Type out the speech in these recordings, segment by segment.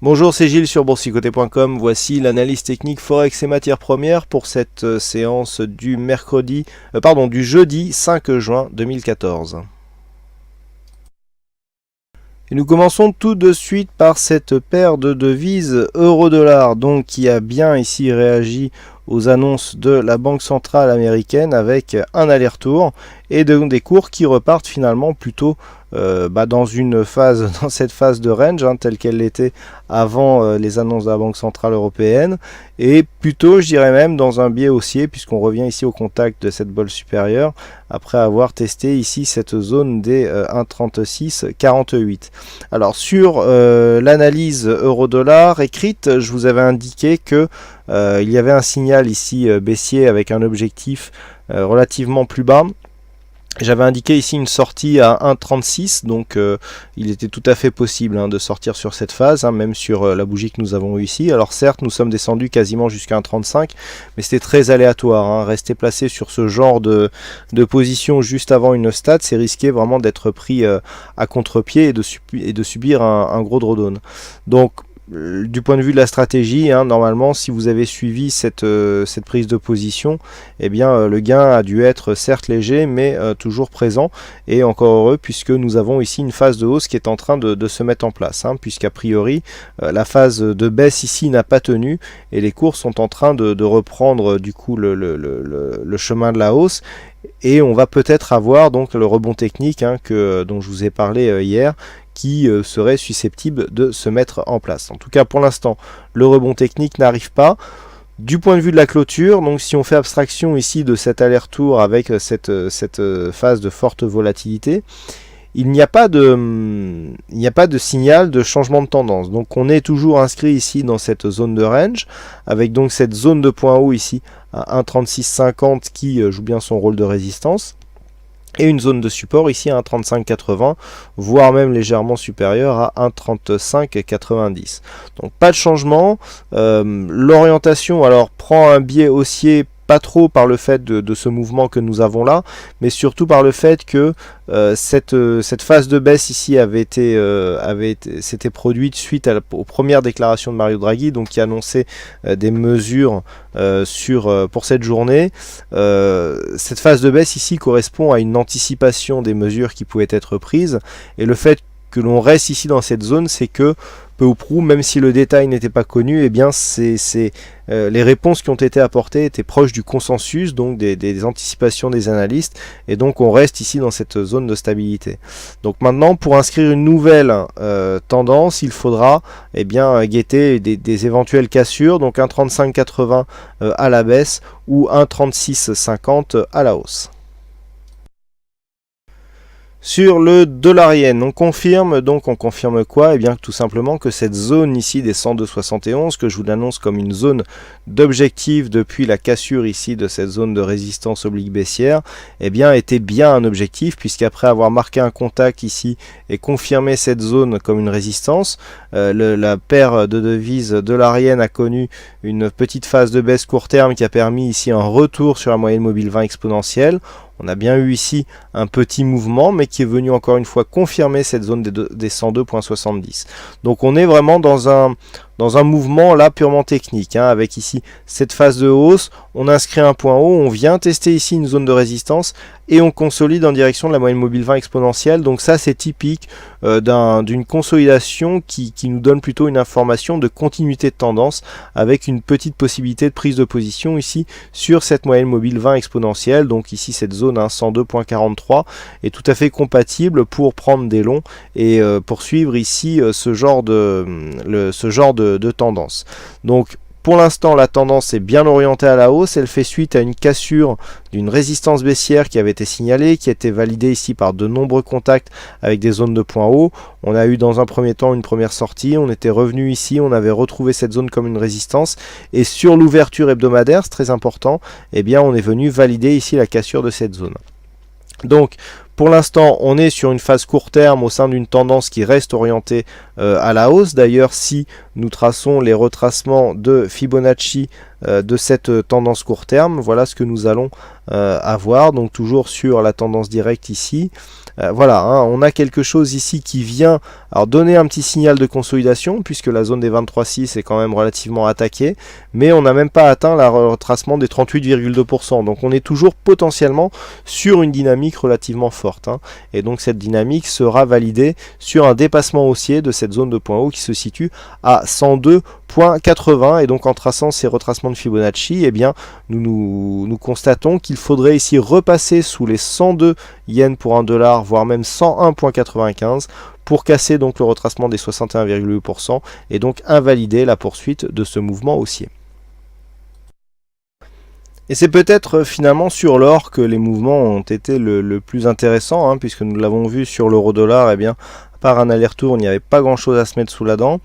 Bonjour, c'est Gilles sur boursicoté.com. Voici l'analyse technique Forex et matières premières pour cette séance du jeudi 5 juin 2014. Et nous commençons tout de suite par cette paire de devises euro-dollar, donc qui a bien ici réagi aux annonces de la Banque centrale américaine avec un aller-retour et des cours qui repartent finalement plutôt dans cette phase de range telle qu'elle l'était avant les annonces de la Banque centrale européenne, et plutôt je dirais même dans un biais haussier, puisqu'on revient ici au contact de cette bolle supérieure après avoir testé ici cette zone des 1,3648. Alors sur l'analyse euro-dollar écrite, je vous avais indiqué que il y avait un signal ici baissier avec un objectif relativement plus bas. J'avais indiqué ici une sortie à 1,36, donc il était tout à fait possible de sortir sur cette phase, même sur la bougie que nous avons eue ici. Alors certes, nous sommes descendus quasiment jusqu'à 1,35, mais c'était très aléatoire. Rester placé sur ce genre de position juste avant une stat, c'est risqué vraiment d'être pris à contre-pied et de subir un gros drawdown. Donc, du point de vue de la stratégie, normalement, si vous avez suivi cette prise de position, eh bien, le gain a dû être certes léger, mais toujours présent, et encore heureux, puisque nous avons ici une phase de hausse qui est en train de se mettre en place, puisqu'a priori, la phase de baisse ici n'a pas tenu, et les cours sont en train de reprendre du coup le chemin de la hausse. Et on va peut-être avoir donc le rebond technique dont je vous ai parlé hier, qui serait susceptible de se mettre en place. En tout cas, pour l'instant, le rebond technique n'arrive pas. Du point de vue de la clôture, donc si on fait abstraction ici de cet aller-retour avec cette phase de forte volatilité, il n'y a pas de signal de changement de tendance. Donc on est toujours inscrit ici dans cette zone de range, avec donc cette zone de point haut ici à 1,3650 qui joue bien son rôle de résistance, et une zone de support ici à 1,3580, voire même légèrement supérieure à 1,3590. Donc pas de changement. L'orientation alors prend un biais haussier, pas trop par le fait de ce mouvement que nous avons là, mais surtout par le fait que cette phase de baisse ici s'était produite suite aux premières déclarations de Mario Draghi, donc qui annonçait des mesures pour cette journée. Cette phase de baisse ici correspond à une anticipation des mesures qui pouvaient être prises, et le fait que l'on reste ici dans cette zone, c'est que peu ou prou, même si le détail n'était pas connu, eh bien les réponses qui ont été apportées étaient proches du consensus, donc des anticipations des analystes, et donc on reste ici dans cette zone de stabilité. Donc maintenant, pour inscrire une nouvelle tendance, il faudra guetter des éventuelles cassures, donc 1,3580 à la baisse ou 1,3650 à la hausse. Sur le dollar yen, on confirme quoi? Eh bien tout simplement que cette zone ici des 102,71, que je vous annonce comme une zone d'objectif depuis la cassure ici de cette zone de résistance oblique baissière, eh bien était bien un objectif, puisqu'après avoir marqué un contact ici et confirmé cette zone comme une résistance, la paire de devises dollar yen a connu une petite phase de baisse court terme qui a permis ici un retour sur la moyenne mobile 20 exponentielle. On a bien eu ici un petit mouvement, mais qui est venu encore une fois confirmer cette zone des 102,70. Donc on est vraiment dans un mouvement là purement technique, avec ici cette phase de hausse, on inscrit un point haut, on vient tester ici une zone de résistance et on consolide en direction de la moyenne mobile 20 exponentielle. Donc ça c'est typique d'une consolidation qui nous donne plutôt une information de continuité de tendance, avec une petite possibilité de prise de position ici sur cette moyenne mobile 20 exponentielle. Donc ici cette zone 102,43 est tout à fait compatible pour prendre des longs et poursuivre ici ce genre de tendance. Donc pour l'instant, la tendance est bien orientée à la hausse. Elle fait suite à une cassure d'une résistance baissière qui avait été signalée, qui a été validée ici par de nombreux contacts avec des zones de points hauts. On a eu dans un premier temps une première sortie, on était revenu ici, on avait retrouvé cette zone comme une résistance, et sur l'ouverture hebdomadaire, c'est très important, eh bien on est venu valider ici la cassure de cette zone. Donc pour l'instant, on est sur une phase court terme au sein d'une tendance qui reste orientée à la hausse. D'ailleurs, si nous traçons les retracements de Fibonacci de cette tendance court terme, voilà ce que nous allons avoir, donc toujours sur la tendance directe ici. Voilà, hein, on a quelque chose ici qui vient alors donner un petit signal de consolidation, puisque la zone des 23,6 est quand même relativement attaquée, mais on n'a même pas atteint le retracement des 38,2%, donc on est toujours potentiellement sur une dynamique relativement forte, hein, et donc cette dynamique sera validée sur un dépassement haussier de cette zone de point haut qui se situe à 102,80, et donc en traçant ces retracements de Fibonacci, eh bien, nous constatons qu'il faudrait ici repasser sous les 102 yens pour un dollar, voire même 101,95 pour casser donc le retracement des 61,8% et donc invalider la poursuite de ce mouvement haussier. Et c'est peut-être finalement sur l'or que les mouvements ont été le plus intéressants, hein, puisque nous l'avons vu sur l'euro-dollar, eh bien, par un aller-retour, il n'y avait pas grand-chose à se mettre sous la dent.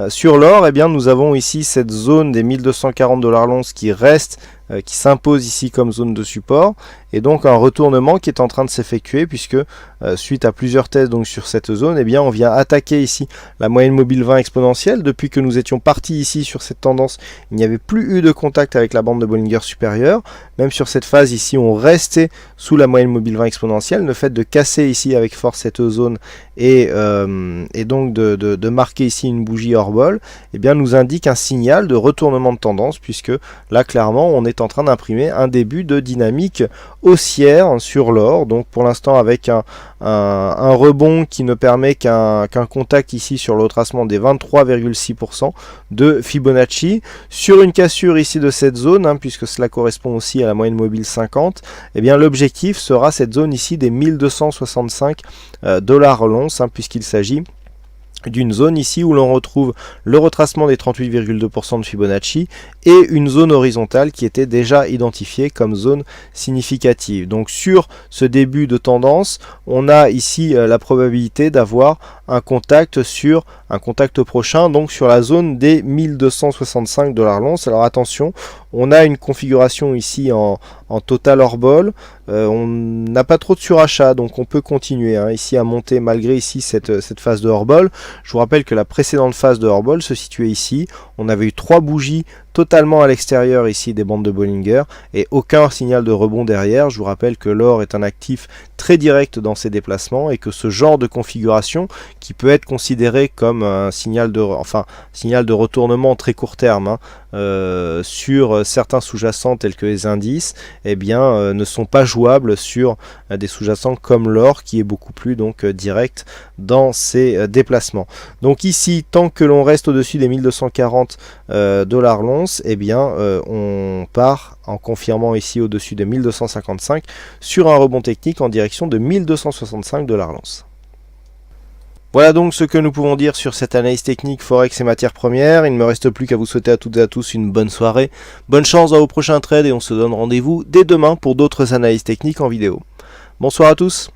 Sur l'or, eh bien, nous avons ici cette zone des 1240 $ l'once qui reste, qui s'impose ici comme zone de support, et donc un retournement qui est en train de s'effectuer, puisque suite à plusieurs tests donc sur cette zone, eh bien, on vient attaquer ici la moyenne mobile 20 exponentielle. Depuis que nous étions partis ici sur cette tendance, il n'y avait plus eu de contact avec la bande de Bollinger supérieure. Même sur cette phase ici, on restait sous la moyenne mobile 20 exponentielle. Le fait de casser ici avec force cette zone et donc de marquer ici une bougie hors bol, eh bien, nous indique un signal de retournement de tendance, puisque là clairement on est en train d'imprimer un début de dynamique haussière sur l'or. Donc pour l'instant avec un rebond qui ne permet qu'un contact ici sur le retracement des 23,6% de Fibonacci, sur une cassure ici de cette zone, hein, puisque cela correspond aussi à la moyenne mobile 50, eh bien l'objectif sera cette zone ici des 1265 $ l'once, hein, puisqu'il s'agit d'une zone ici où l'on retrouve le retracement des 38,2% de Fibonacci et une zone horizontale qui était déjà identifiée comme zone significative. Donc sur ce début de tendance, on a ici la probabilité d'avoir un contact sur un contact prochain, donc sur la zone des 1265 $ l'once. Alors attention, on a une configuration ici en total hors bol, on n'a pas trop de surachat, donc on peut continuer hein, ici à monter malgré ici cette phase de hors bol. Je vous rappelle que la précédente phase de hors bol se situait ici, on avait eu 3 bougies totalement à l'extérieur ici des bandes de Bollinger et aucun signal de rebond derrière. Je vous rappelle que l'or est un actif très direct dans ses déplacements et que ce genre de configuration qui peut être considéré comme un signal de retournement très court terme hein, sur certains sous-jacents tels que les indices, eh bien ne sont pas jouables sur des sous-jacents comme l'or qui est beaucoup plus donc direct dans ses déplacements. Donc ici, tant que l'on reste au-dessus des 1240 $ l'once, eh bien on part en confirmant ici au-dessus de 1255 sur un rebond technique en direction de 1265 $ l'once. Voilà donc ce que nous pouvons dire sur cette analyse technique Forex et matières premières. Il ne me reste plus qu'à vous souhaiter à toutes et à tous une bonne soirée. Bonne chance dans vos prochains trades et on se donne rendez-vous dès demain pour d'autres analyses techniques en vidéo. Bonsoir à tous.